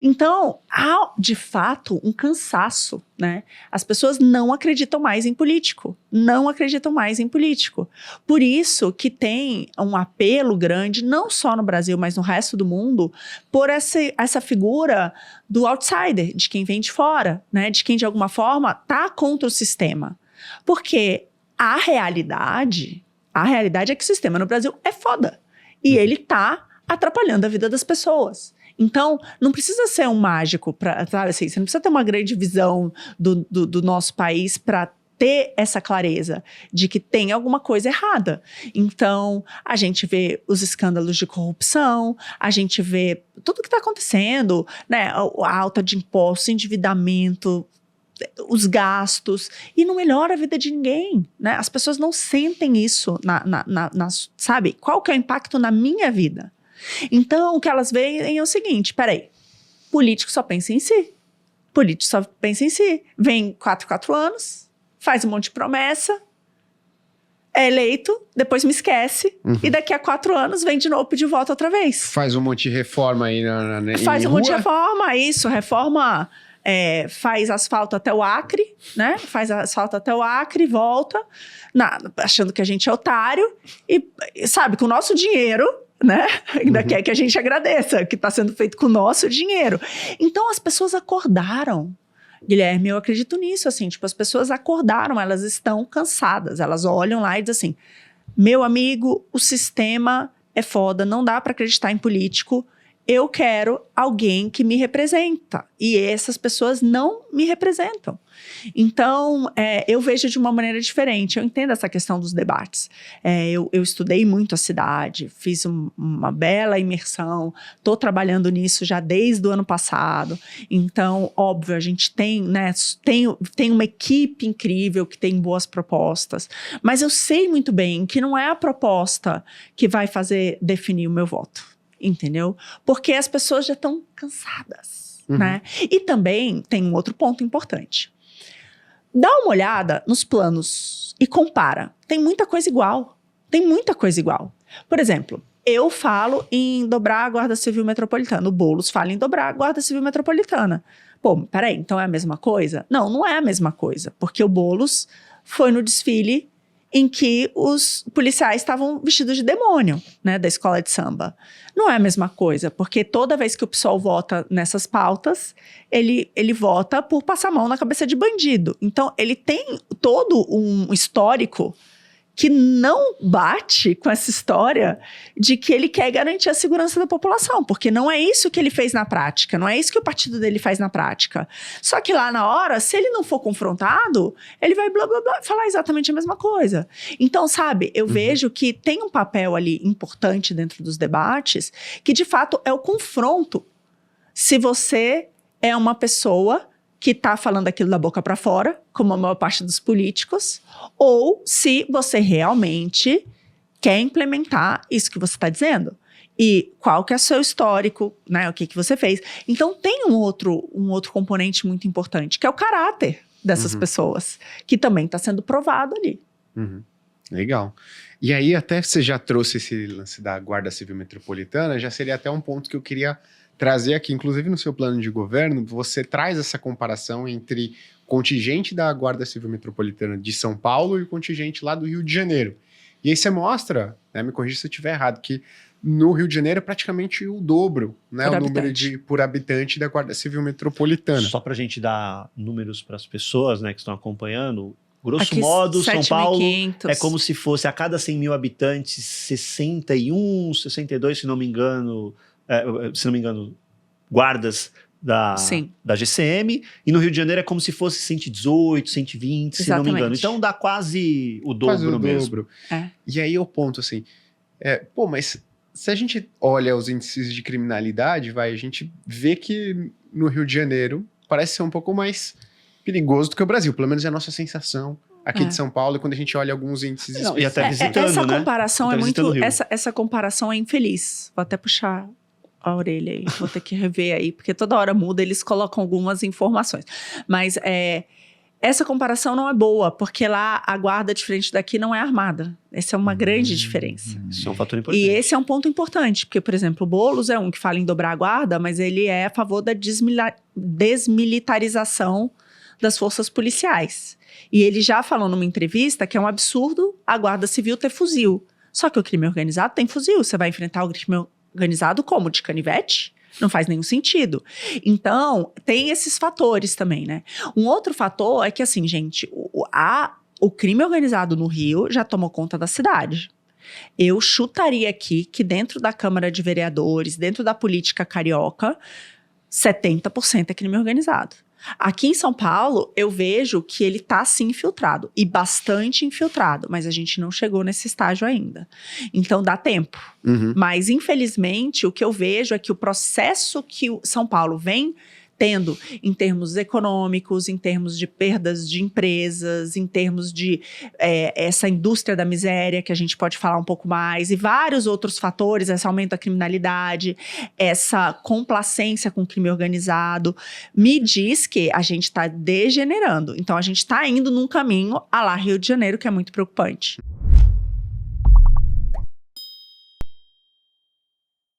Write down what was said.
Então, há, de fato, um cansaço, né? As pessoas não acreditam mais em político. Não acreditam mais em político. Por isso que tem um apelo grande, não só no Brasil, mas no resto do mundo, por essa figura do outsider, de quem vem de fora, né? De quem, de alguma forma, está contra o sistema. Porque a realidade é que o sistema no Brasil é foda. E ele está atrapalhando a vida das pessoas. Então, não precisa ser um mágico, sabe assim, você não precisa ter uma grande visão do nosso país para ter essa clareza de que tem alguma coisa errada. Então, a gente vê os escândalos de corrupção, a gente vê tudo que está acontecendo, né? A alta de impostos, endividamento, os gastos, e não melhora a vida de ninguém, né? As pessoas não sentem isso, sabe? Qual que é o impacto na minha vida? Então, o que elas veem é o seguinte, peraí, político só pensa em si. Político só pensa em si. Vem 4 anos, faz um monte de promessa, é eleito, depois me esquece, e daqui a 4 anos vem de novo pedir voto outra vez. Faz um monte de reforma aí Faz um monte de reforma, isso, reforma... faz asfalto até o Acre, né? Faz asfalto até o Acre, volta, achando que a gente é otário, e sabe, com o nosso dinheiro... né? Ainda quer que a gente agradeça, que está sendo feito com o nosso dinheiro. Então, as pessoas acordaram. Guilherme, eu acredito nisso, assim, tipo, as pessoas acordaram, elas estão cansadas, elas olham lá e dizem assim, meu amigo, o sistema é foda, não dá para acreditar em político, eu quero alguém que me representa. E essas pessoas não me representam. Então, eu vejo de uma maneira diferente. Eu entendo essa questão dos debates. Eu estudei muito a cidade, fiz uma bela imersão, estou trabalhando nisso já desde o ano passado. Então, óbvio, a gente tem, né, tem uma equipe incrível que tem boas propostas. Mas eu sei muito bem que não é a proposta que vai definir o meu voto. Entendeu? Porque as pessoas já estão cansadas, né? E também tem um outro ponto importante. Dá uma olhada nos planos e compara. Tem muita coisa igual. Tem muita coisa igual. Por exemplo, eu falo em dobrar a Guarda Civil Metropolitana. O Boulos fala em dobrar a Guarda Civil Metropolitana. Pô, peraí, então é a mesma coisa? Não, não é a mesma coisa. Porque o Boulos foi no desfile em que os policiais estavam vestidos de demônio, né, da escola de samba. Não é a mesma coisa, porque toda vez que o PSOL vota nessas pautas, ele vota por passar a mão na cabeça de bandido. Então, ele tem todo um histórico que não bate com essa história de que ele quer garantir a segurança da população, porque não é isso que ele fez na prática, não é isso que o partido dele faz na prática. Só que lá na hora, se ele não for confrontado, ele vai blá blá blá falar exatamente a mesma coisa. Então, sabe, eu vejo que tem um papel ali importante dentro dos debates, que de fato é o confronto. Se você é uma pessoa que está falando aquilo da boca para fora, como a maior parte dos políticos, ou se você realmente quer implementar isso que você está dizendo. E qual que é o seu histórico, né? O que você fez. Então, tem um outro componente muito importante, que é o caráter dessas pessoas, que também está sendo provado ali. Legal. E aí, até você já trouxe esse lance da Guarda Civil Metropolitana, já seria até um ponto que eu queria trazer aqui, inclusive no seu plano de governo, você traz essa comparação entre o contingente da Guarda Civil Metropolitana de São Paulo e o contingente lá do Rio de Janeiro. E aí você mostra, né, me corrija se eu estiver errado, que no Rio de Janeiro é praticamente o dobro, né, o número por habitante da Guarda Civil Metropolitana. Só para a gente dar números para as pessoas, né, que estão acompanhando, grosso modo, São Paulo é como se fosse a cada 100 mil habitantes, 61, 62, se não me engano, guardas da GCM, e no Rio de Janeiro é como se fosse 118, 120, se não me engano. Então dá quase o dobro mesmo. E aí o ponto, assim, mas se a gente olha os índices de criminalidade, a gente vê que no Rio de Janeiro parece ser um pouco mais perigoso do que o Brasil, pelo menos é a nossa sensação aqui de São Paulo, quando a gente olha alguns índices e até visitando, essa né? comparação essa comparação é infeliz. Vou até puxar a orelha aí, vou ter que rever aí, porque toda hora muda, eles colocam algumas informações. Mas Essa comparação não é boa, porque lá a guarda diferente daqui não é armada. Essa é uma grande diferença. Isso é um fator importante. E esse é um ponto importante, porque, por exemplo, o Boulos é um que fala em dobrar a guarda, mas ele é a favor da desmilitarização das forças policiais. E ele já falou numa entrevista que é um absurdo a guarda civil ter fuzil. Só que o crime organizado tem fuzil. Você vai enfrentar o crime organizado como? De canivete? Não faz nenhum sentido. Então, tem esses fatores também, né? Um outro fator é que, assim, gente, o crime organizado no Rio já tomou conta da cidade. Eu chutaria aqui que dentro da Câmara de Vereadores, dentro da política carioca, 70% é crime organizado. Aqui em São Paulo, eu vejo que ele tá sim infiltrado, e bastante infiltrado, mas a gente não chegou nesse estágio ainda. Então dá tempo. Mas infelizmente, o que eu vejo é que o processo que o São Paulo vem tendo em termos econômicos, em termos de perdas de empresas, em termos de essa indústria da miséria, que a gente pode falar um pouco mais, e vários outros fatores, esse aumento da criminalidade, essa complacência com o crime organizado, me diz que a gente está degenerando. Então, a gente está indo num caminho à lá Rio de Janeiro, que é muito preocupante.